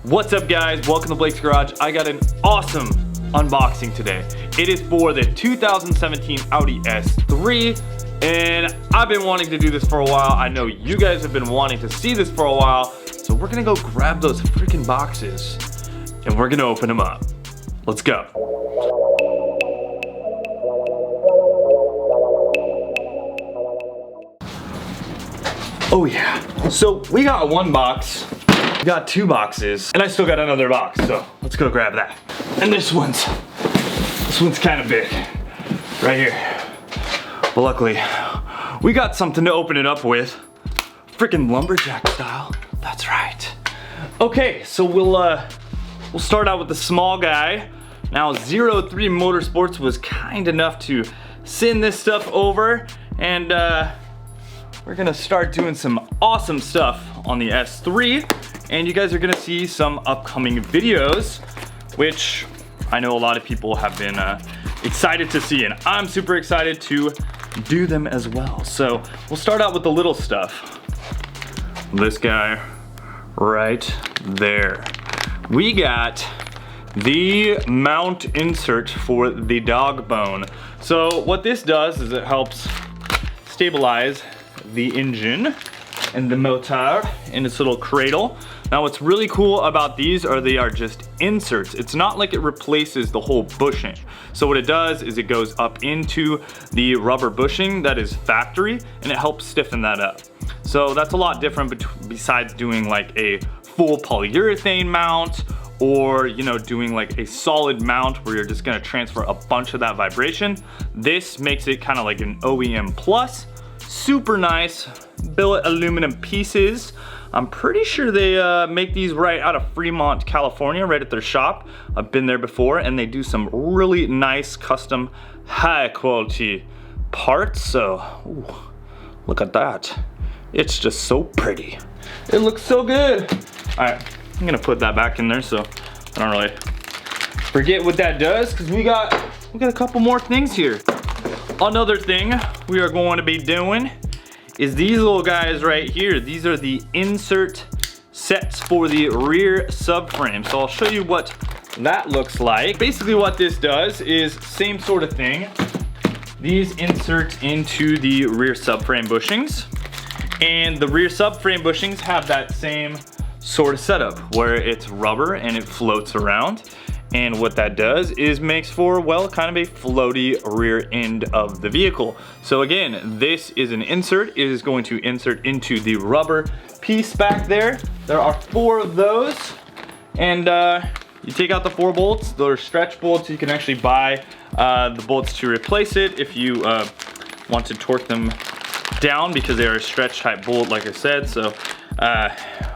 What's up guys, welcome to Blake's Garage. I got an awesome unboxing today. It is for the 2017 Audi S3 and I've been wanting to do this for a while. I know you guys have been wanting to see this for a while. So we're gonna go grab those freaking boxes and we're gonna open them up. Let's go. Oh yeah, so we got one box, we got two boxes, and I still got another box, so let's go grab that. And this one's kind of big, right here. But luckily, we got something to open it up with. Freaking lumberjack style, that's right. Okay, so we'll start out with the small guy. Now 03 Motorsports was kind enough to send this stuff over, and we're gonna start doing some awesome stuff on the S3, and you guys are gonna see some upcoming videos, which I know a lot of people have been excited to see, and I'm super excited to do them as well. So we'll start out with the little stuff. This guy right there. We got the mount insert for the dog bone. So what this does is it helps stabilize the engine and the motor in its little cradle. Now what's really cool about these are they are just inserts. It's not like it replaces the whole bushing. So what it does is it goes up into the rubber bushing that is factory and it helps stiffen that up. So that's a lot different besides doing like a full polyurethane mount or doing like a solid mount where you're just gonna transfer a bunch of that vibration. This makes it kind of like an OEM plus. Super nice billet aluminum pieces. I'm pretty sure they make these right out of Fremont, California, right at their shop. I've been there before and they do some really nice custom high quality parts. So ooh, look at that. It's just so pretty. It looks so good. All right, I'm gonna put that back in there so I don't really forget what that does, because we got a couple more things here. Another thing we are going to be doing is these little guys right here. These are the insert sets for the rear subframe. So I'll show you what that looks like. Basically what this does is same sort of thing. These insert into the rear subframe bushings, and the rear subframe bushings have that same sort of setup where it's rubber and it floats around. And what that does is makes for, well, kind of a floaty rear end of the vehicle. So again, this is an insert. It is going to insert into the rubber piece back there. There are 4 of those. And you take out the 4 bolts. They're stretch bolts. You can actually buy the bolts to replace it if you want to torque them down, because they are a stretch type bolt, like I said. So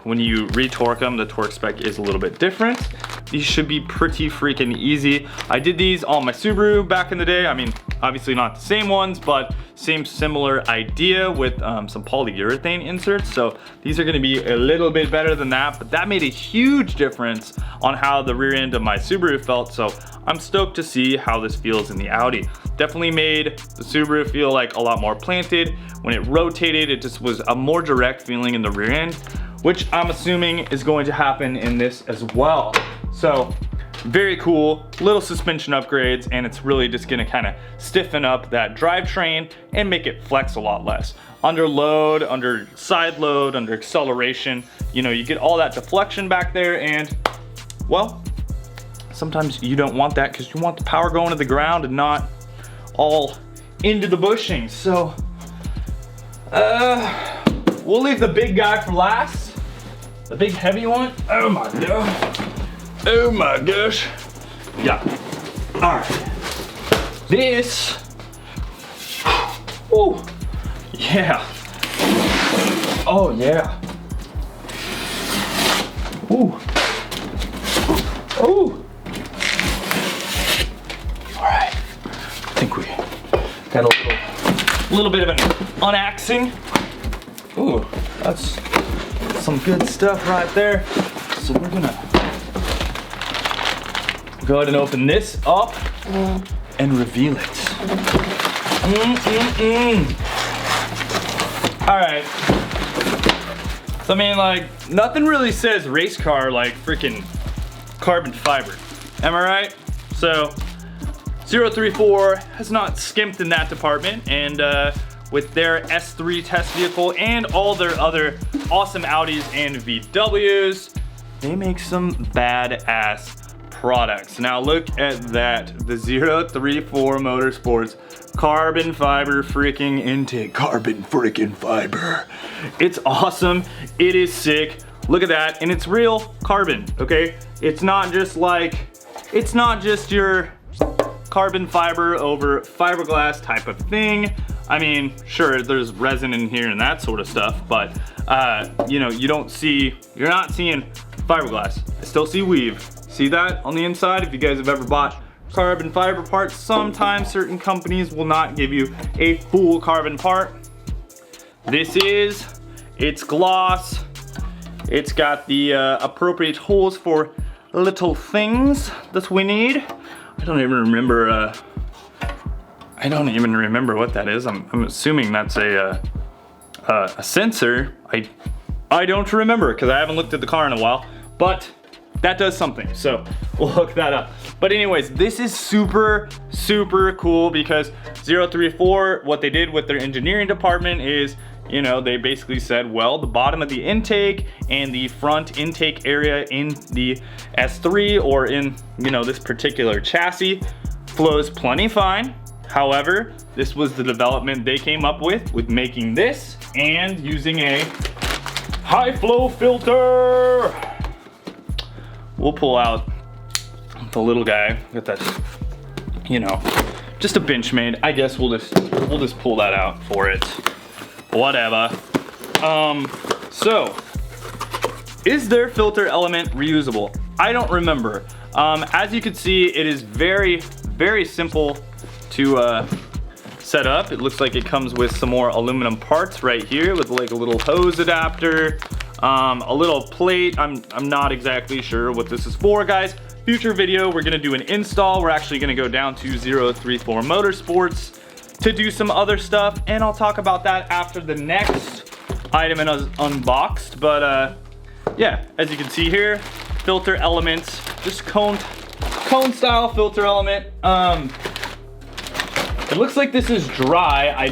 when you retorque them, the torque spec is a little bit different. These should be pretty freaking easy. I did these on my Subaru back in the day. I mean, obviously not the same ones, but same similar idea with some polyurethane inserts. So these are gonna be a little bit better than that, but that made a huge difference on how the rear end of my Subaru felt. So I'm stoked to see how this feels in the Audi. Definitely made the Subaru feel like a lot more planted. When it rotated, it just was a more direct feeling in the rear end, which I'm assuming is going to happen in this as well. So very cool, little suspension upgrades, and it's really just gonna kind of stiffen up that drivetrain and make it flex a lot less. Under load, under side load, under acceleration, you get all that deflection back there, and well, sometimes you don't want that because you want the power going to the ground and not all into the bushing. So we'll leave the big guy for last, the big heavy one. Oh my god. Oh my gosh. Yeah. All right. This. Oh, yeah. Oh yeah. Ooh. Ooh. All right. I think we got a little bit of an unaxing. Ooh, that's some good stuff right there. So we're gonna go ahead and open this up and reveal it. All right. So I mean, like, nothing really says race car like freaking carbon fiber. Am I right? So 034 has not skimped in that department, and with their S3 test vehicle and all their other awesome Audis and VWs, they make some badass products. Now look at that, the 034 Motorsports carbon fiber freaking intake. Carbon freaking fiber. It's awesome, it is sick. Look at that, and it's real carbon, okay? It's not just your carbon fiber over fiberglass type of thing. I mean, sure, there's resin in here and that sort of stuff, but you know, you're not seeing fiberglass. I still see weave. See that on the inside? If you guys have ever bought carbon fiber parts, sometimes certain companies will not give you a full carbon part. It's gloss. It's got the appropriate holes for little things that we need. I don't even remember what that is. I'm assuming that's a sensor. I don't remember because I haven't looked at the car in a while, but that does something, so we'll hook that up. But anyways, this is super, super cool because 034, what they did with their engineering department is, you know, they basically said, well, the bottom of the intake and the front intake area in the S3 or in, you know, this particular chassis flows plenty fine. However, this was the development they came up with making this and using a high flow filter. We'll pull out the little guy with that, you know, just a Benchmade. I guess we'll just pull that out for it. Whatever. So is their filter element reusable? I don't remember. As you can see, it is very, very simple to set up. It looks like it comes with some more aluminum parts right here with like a little hose adapter, a little plate. I'm not exactly sure what this is for, guys. Future video, we're gonna do an install. We're actually gonna go down to 034 Motorsports to do some other stuff, and I'll talk about that after the next item is unboxed. But yeah, as you can see here, filter elements, just cone style filter element. It looks like this is dry. I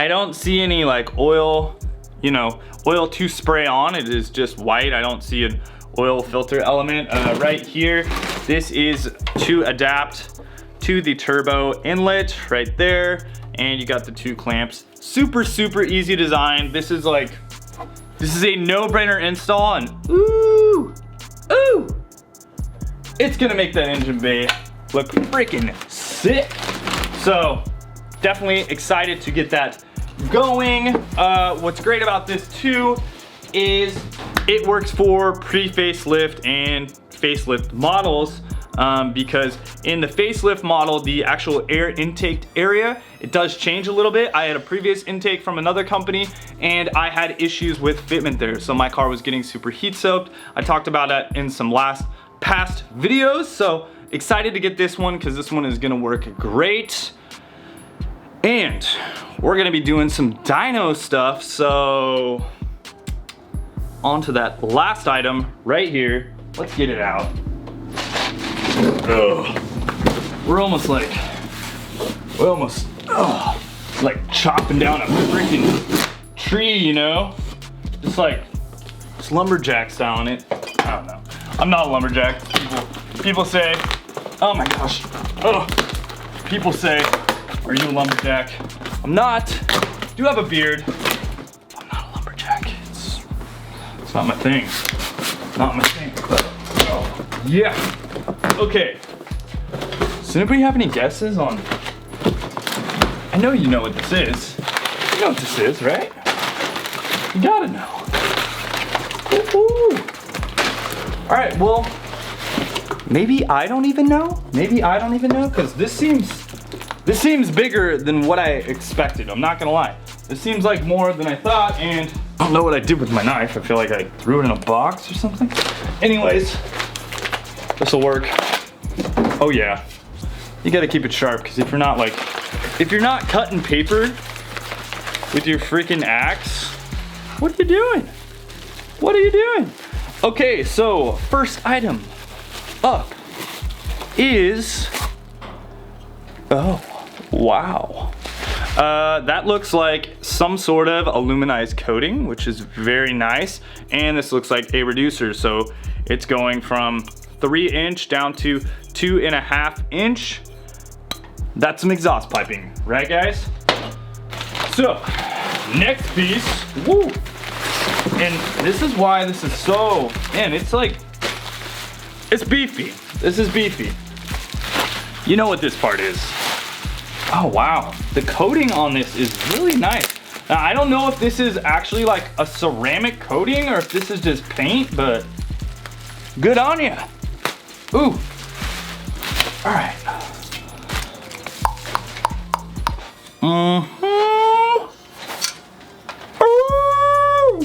don't see any like oil, you know, oil to spray on. It is just white. I don't see an oil filter element right here. This is to adapt to the turbo inlet right there, and you got the two clamps. Super, super easy design. This is a no-brainer install, and ooh, it's gonna make that engine bay look freaking sick. So definitely excited to get that going. What's great about this too is it works for pre-facelift and facelift models, because in the facelift model, the actual air intake area, it does change a little bit. I had a previous intake from another company and I had issues with fitment there. So my car was getting super heat soaked. I talked about that in some past videos. So excited to get this one because this one is gonna work great. And we're gonna be doing some dyno stuff. So on to that last item right here. Let's get it out. We're almost like chopping down a freaking tree, you know? Just lumberjack style in it. I don't know. I'm not a lumberjack. People say, oh my gosh. Oh, people say, are you a lumberjack? I'm not. I do have a beard. I'm not a lumberjack. It's not my thing. Not my thing. But, oh, yeah. Okay. Does anybody have any guesses on? I know you know what this is. You know what this is, right? You gotta know. Woo-hoo. All right, well, maybe I don't even know. Maybe I don't even know, because this seems bigger than what I expected. I'm not gonna lie. This seems like more than I thought, and I don't know what I did with my knife. I feel like I threw it in a box or something. Anyways, this'll work. Oh yeah, you gotta keep it sharp, because if you're not cutting paper with your freaking axe, What are you doing? What are you doing? Okay, so first item up is, oh, wow. That looks like some sort of aluminized coating, which is very nice. And this looks like a reducer. So it's going from 3" down to 2.5 inch. That's some exhaust piping, right guys? So, next piece, woo! And this is why this is so, man, it's like, it's beefy. This is beefy. You know what this part is. Oh wow, the coating on this is really nice. Now, I don't know if this is actually like a ceramic coating or if this is just paint, but good on ya. Ooh, all right.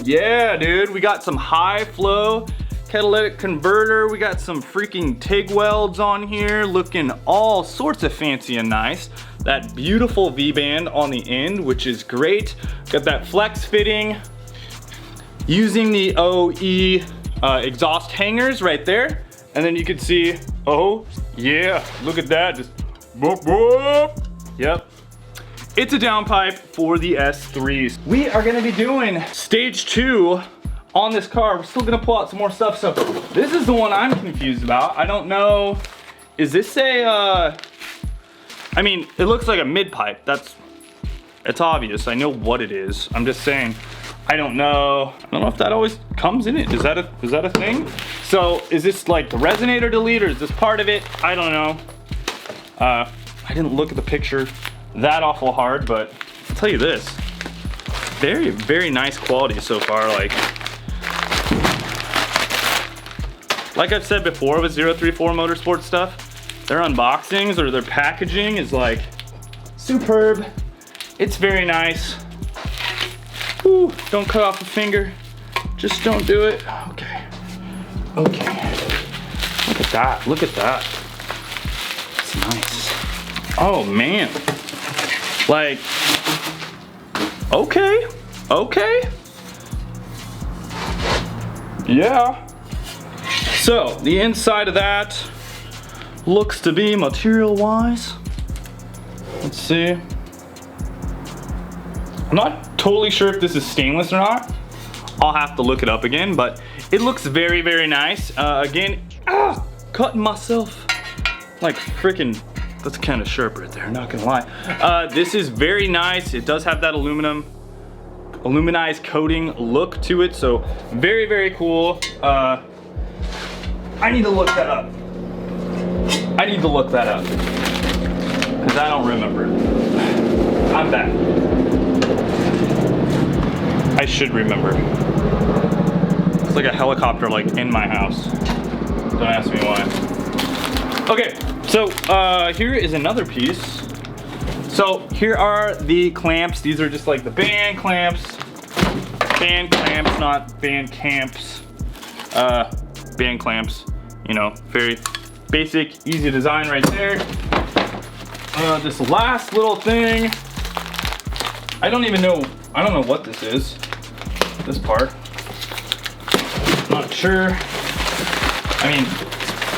Yeah, dude, we got some high flow catalytic converter. We got some freaking TIG welds on here, looking all sorts of fancy and nice. That beautiful V-band on the end, which is great. Got that flex fitting. Using the OE exhaust hangers right there. And then you can see, oh yeah, look at that, just boop, boop. Yep. It's a downpipe for the S3s. We are gonna be doing stage 2 on this car. We're still gonna pull out some more stuff. So this is the one I'm confused about. I don't know, is this a, I mean, it looks like a mid pipe. It's obvious, I know what it is. I'm just saying, I don't know if that always comes in it. Is that a thing? So is this like the resonator delete or is this part of it? I don't know. I didn't look at the picture that awful hard, but I'll tell you this, very, very nice quality so far. Like I've said before with 034 Motorsports stuff, their unboxings or their packaging is like superb. It's very nice. Ooh, don't cut off a finger. Just don't do it. Okay. Okay. Look at that. Look at that. It's nice. Oh man. Like, okay. Okay. Yeah. So the inside of that looks to be material-wise. Let's see. I'm not totally sure if this is stainless or not. I'll have to look it up again, but it looks very, very nice. Again, cutting myself like freaking, that's kind of sharp right there, not gonna lie. This is very nice. It does have that aluminized coating look to it, so very, very cool. I need to look that up. I need to look that up because I don't remember. I'm back. I should remember. It's like a helicopter like in my house. Don't ask me why. Okay, so here is another piece. So here are the clamps. These are just like the band clamps. Band clamps, not band camps. Band clamps, you know, very basic, easy design right there. This last little thing, I don't know what this is. This part, not sure. I mean,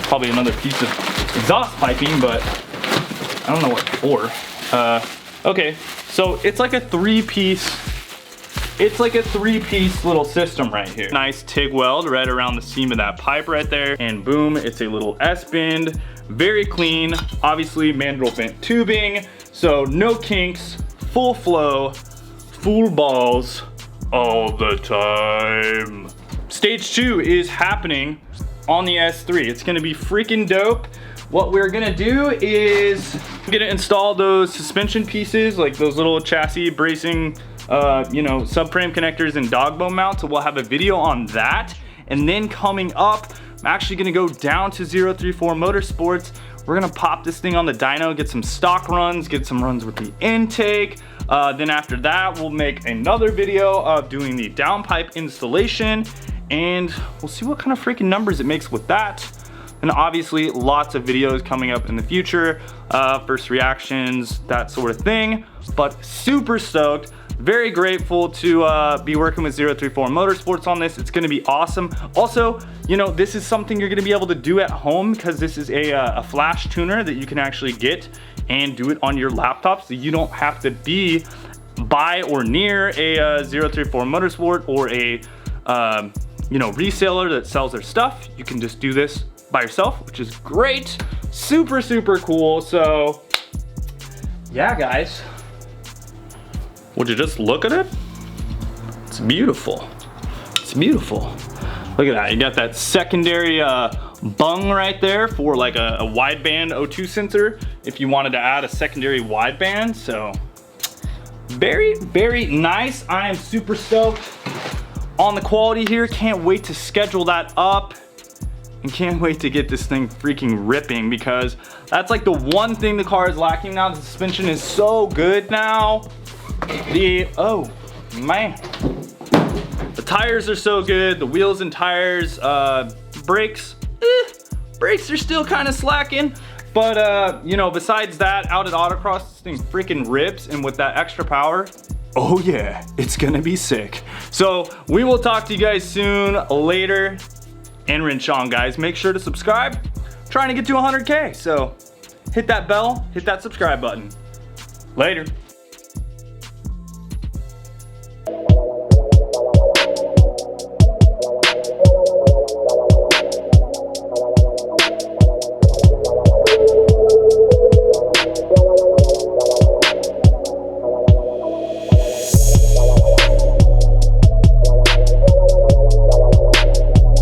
probably another piece of exhaust piping, but I don't know what for. Okay, so it's like a three-piece little system right here. Nice TIG weld right around the seam of that pipe right there. And boom, it's a little S-bend. Very clean, obviously mandrel bent tubing. So no kinks, full flow, full balls all the time. Stage 2 is happening on the S3. It's gonna be freaking dope. What we're gonna do is I'm gonna install those suspension pieces, like those little chassis bracing, you know, subframe connectors and dog bone mounts. So we'll have a video on that. And then coming up, I'm actually gonna go down to 034 Motorsports. We're gonna pop this thing on the dyno, get some stock runs, get some runs with the intake. Then after that, we'll make another video of doing the downpipe installation, and we'll see what kind of freaking numbers it makes with that. And obviously lots of videos coming up in the future, first reactions, that sort of thing. But super stoked very grateful to be working with 034 Motorsports on this. It's gonna be awesome. Also, you know, this is something you're gonna be able to do at home because this is a flash tuner that you can actually get and do it on your laptop, so you don't have to be by or near a 034 Motorsport or a you know, reseller that sells their stuff. You can just do this by yourself, which is great. Super, super cool. So yeah, guys, would you just look at it? It's beautiful. It's beautiful. Look at that. You got that secondary bung right there for like a wideband O2 sensor if you wanted to add a secondary wideband. So very, very nice. I am super stoked on the quality here. Can't wait to schedule that up and can't wait to get this thing freaking ripping, because that's like the one thing the car is lacking now. The suspension is so good now. Oh man, the tires are so good. The wheels and tires, brakes are still kind of slacking, but you know, besides that, out at autocross, this thing freaking rips, and with that extra power, oh yeah, it's gonna be sick. So we will talk to you guys soon. Later. And wrench on, guys. Make sure to subscribe. I'm trying to get to 100K, so hit that bell, hit that subscribe button. Later.